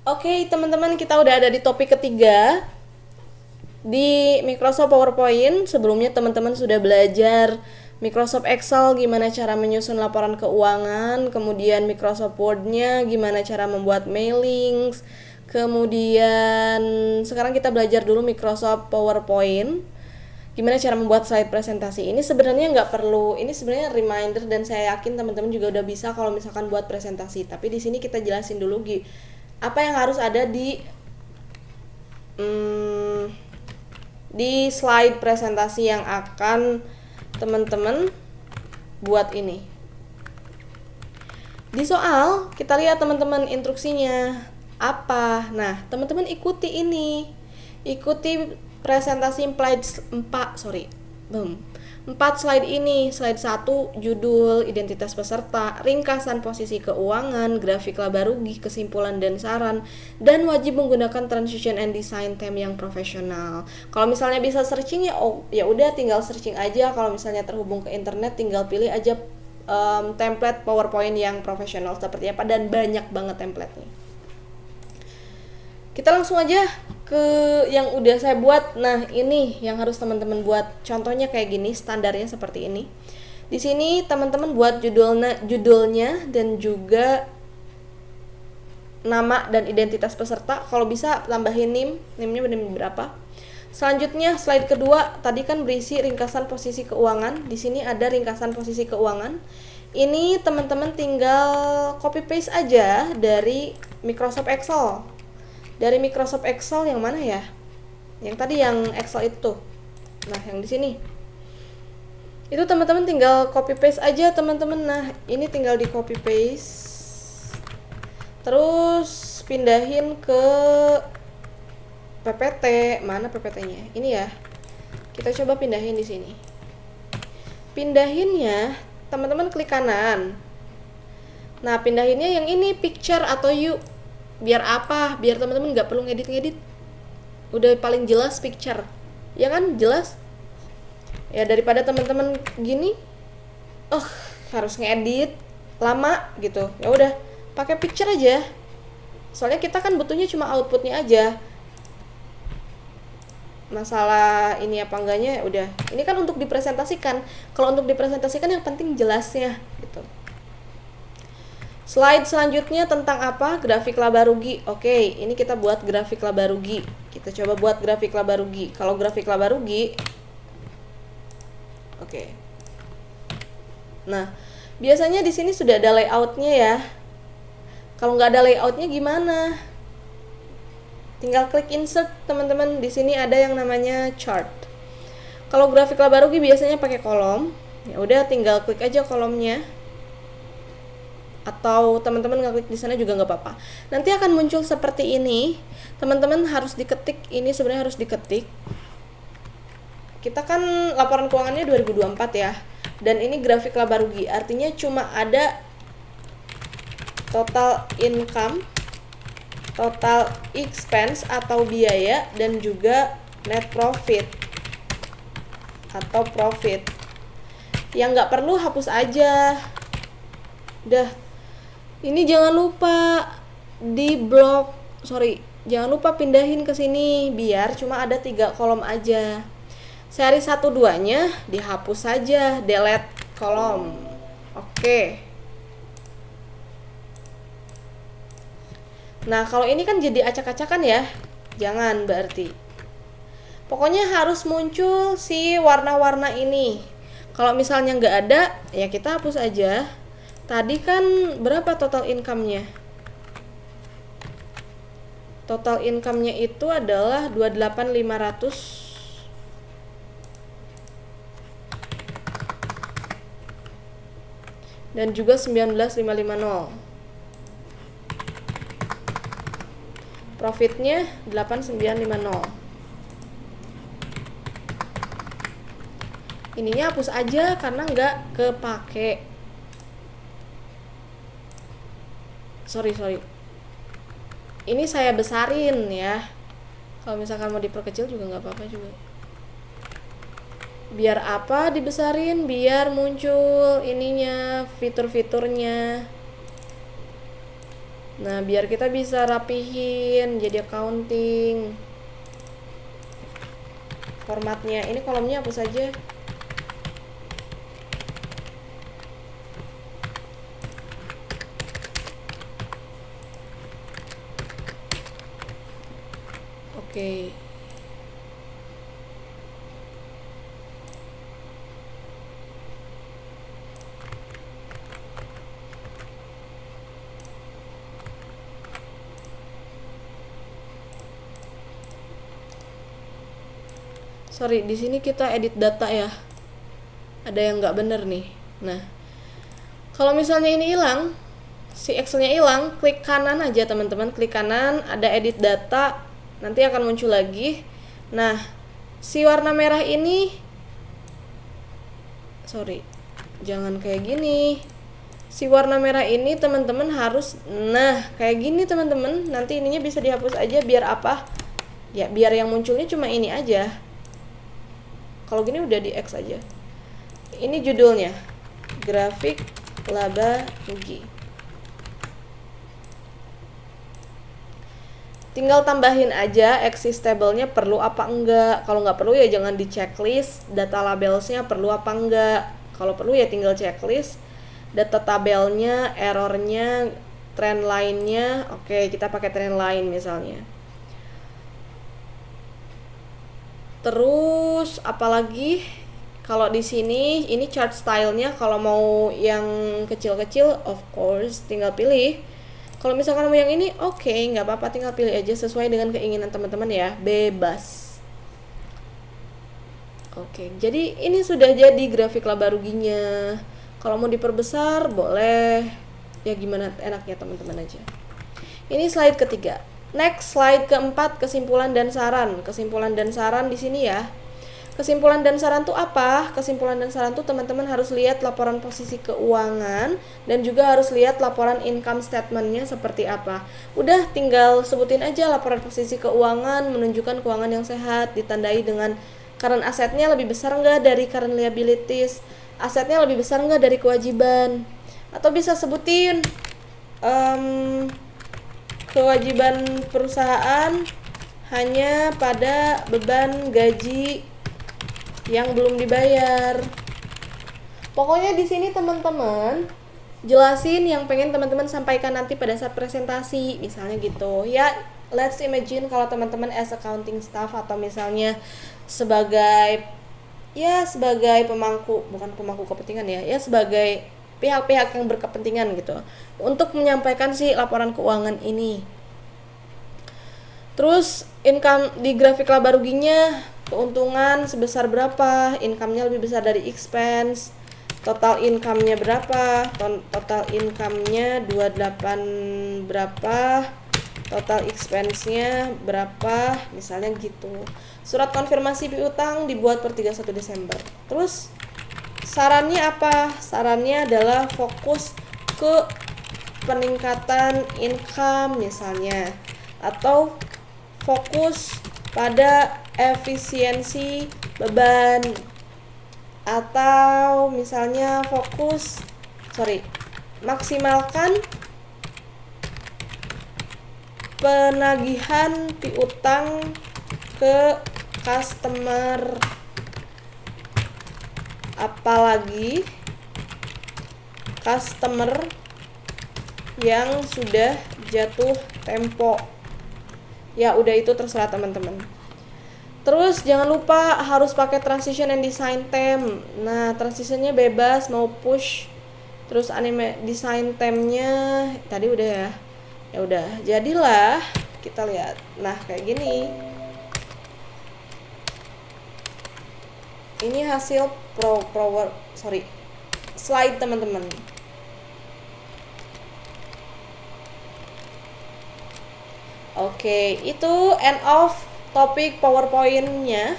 Oke, teman-teman, kita udah ada di topik ketiga di Microsoft PowerPoint. Sebelumnya teman-teman sudah belajar Microsoft Excel, gimana cara menyusun laporan keuangan, kemudian Microsoft Word-nya, gimana cara membuat mailings, kemudian sekarang kita belajar dulu Microsoft PowerPoint, gimana cara membuat slide presentasi. Ini sebenarnya nggak perlu, ini sebenarnya reminder dan saya yakin teman-teman juga udah bisa kalau misalkan buat presentasi. Tapi di sini kita jelasin dulu apa yang harus ada di slide presentasi yang akan teman-teman buat ini. Di soal kita lihat teman-teman instruksinya apa. Nah, teman-teman ikuti ini. Ikuti presentasi 4 slide ini. Slide 1 judul, identitas peserta, ringkasan posisi keuangan, grafik laba rugi, kesimpulan dan saran, dan wajib menggunakan transition and design theme yang profesional. Kalau misalnya bisa searching ya udah tinggal searching aja. Kalau misalnya terhubung ke internet tinggal pilih aja template PowerPoint yang profesional seperti apa, dan banyak banget template-nya. Kita langsung aja ke yang udah saya buat. Nah, ini yang harus teman-teman buat. Contohnya kayak gini, standarnya seperti ini. Di sini teman-teman buat judulnya dan juga nama dan identitas peserta. Kalau bisa tambahin NIM-nya berapa. Selanjutnya slide kedua tadi kan berisi ringkasan posisi keuangan. Di sini ada ringkasan posisi keuangan. Ini teman-teman tinggal copy paste aja dari Microsoft Excel. Dari Microsoft Excel yang mana ya? Yang tadi yang Excel itu. Nah, yang di sini. Itu teman-teman tinggal copy paste aja, teman-teman. Nah, ini tinggal di copy paste. Terus pindahin ke PPT. Mana PPT-nya? Ini ya. Kita coba pindahin di sini. Pindahinnya, teman-teman klik kanan. Nah, pindahinnya yang ini picture atau you. Biar apa? Biar teman-teman nggak perlu ngedit-ngedit. Udah paling jelas picture. Ya kan? Jelas. Ya daripada teman-teman gini, harus ngedit lama gitu. Ya udah, pakai picture aja. Soalnya kita kan butuhnya cuma outputnya aja. Masalah ini apa enggaknya ya udah. Ini kan untuk dipresentasikan. Kalau untuk dipresentasikan yang penting jelasnya gitu. Slide selanjutnya tentang apa? Grafik laba rugi. Oke, ini kita buat grafik laba rugi. Kita coba buat grafik laba rugi. Kalau grafik laba rugi, oke. Nah, biasanya di sini sudah ada layoutnya ya. Kalau nggak ada layoutnya gimana? Tinggal klik insert, teman-teman. Di sini ada yang namanya chart. Kalau grafik laba rugi biasanya pakai kolom. Ya udah, tinggal klik aja kolomnya. Atau teman-teman nggak klik di sana juga nggak apa-apa. Nanti akan muncul seperti ini. Teman-teman harus diketik. Ini sebenarnya harus diketik. Kita kan laporan keuangannya 2024 ya. Dan ini grafik laba rugi. Artinya cuma ada total income, total expense atau biaya, dan juga net profit atau profit. Yang nggak perlu hapus aja. Udah. Ini jangan lupa jangan lupa pindahin ke sini biar cuma ada 3 kolom aja. Seri 1-2-nya dihapus saja, delete kolom. Oke. Nah, kalau ini kan jadi acak-acakan ya. Jangan berarti. Pokoknya harus muncul si warna-warna ini. Kalau misalnya nggak ada, ya kita hapus aja. Tadi kan berapa total income-nya? Total income-nya itu adalah 28.500. Dan juga 19.550. Profitnya 8950. Ininya hapus aja karena nggak kepake. Sorry. Ini saya besarin ya. Kalau misalkan mau diperkecil juga nggak apa-apa juga. Biar apa dibesarin? Biar muncul ininya, fitur-fiturnya. Nah, biar kita bisa rapihin jadi accounting. Formatnya, ini kolomnya hapus saja. Oke. Sorry, di sini kita edit data ya. Ada yang nggak bener nih. Nah, kalau misalnya ini hilang, si Excelnya hilang, klik kanan aja teman-teman, klik kanan, ada edit data, nanti akan muncul lagi. Nah, si warna merah ini, sorry, jangan kayak gini. Si warna merah ini teman-teman harus, nah kayak gini teman-teman. Nanti ininya bisa dihapus aja biar apa? Ya biar yang munculnya cuma ini aja. Kalau gini udah di X aja. Ini judulnya, grafik laba rugi. Tinggal tambahin aja existable-nya perlu apa enggak. Kalau nggak perlu ya jangan di checklist. Data labelsnya perlu apa enggak. Kalau perlu ya tinggal checklist. Data tabelnya, errornya, trend line-nya. Oke, kita pakai trend line misalnya. Terus apalagi kalau di sini ini chart style-nya, kalau mau yang kecil-kecil of course tinggal pilih. Kalau misalkan mau yang ini oke, nggak apa-apa, tinggal pilih aja sesuai dengan keinginan teman-teman ya, bebas. Oke, jadi ini sudah jadi grafik laba ruginya. Kalau mau diperbesar boleh, ya gimana enaknya teman-teman aja. Ini slide ketiga. Next, slide keempat, kesimpulan dan saran. Kesimpulan dan saran di sini ya. Kesimpulan dan saran tuh apa? Kesimpulan dan saran tuh teman-teman harus lihat laporan posisi keuangan dan juga harus lihat laporan income statement-nya seperti apa. Udah tinggal sebutin aja laporan posisi keuangan, menunjukkan keuangan yang sehat, ditandai dengan current asetnya lebih besar enggak dari current liabilities, asetnya lebih besar enggak dari kewajiban. Atau bisa sebutin kewajiban perusahaan hanya pada beban gaji yang belum dibayar. Pokoknya di sini teman-teman jelasin yang pengen teman-teman sampaikan nanti pada saat presentasi, misalnya gitu. Ya, let's imagine kalau teman-teman as accounting staff atau misalnya sebagai bukan pemangku kepentingan ya sebagai pihak-pihak yang berkepentingan gitu untuk menyampaikan si laporan keuangan ini. Terus income di grafik laba ruginya, keuntungan sebesar berapa, income-nya lebih besar dari expense, total income-nya berapa, total income-nya 28 berapa, total expense-nya berapa, misalnya gitu. Surat konfirmasi piutang dibuat per 31 Desember. Terus sarannya apa? Sarannya adalah fokus ke peningkatan income misalnya, atau fokus pada efisiensi beban, atau misalnya maksimalkan penagihan piutang ke customer, apalagi customer yang sudah jatuh tempo. Ya udah, itu terserah teman-teman. Terus jangan lupa harus pakai transition and design theme. Nah, transitionnya bebas mau push. Terus anime design theme-nya tadi udah ya. Ya udah, jadilah kita lihat. Nah, kayak gini. Ini hasil slide teman-teman. Oke, itu end of topik PowerPoint-nya.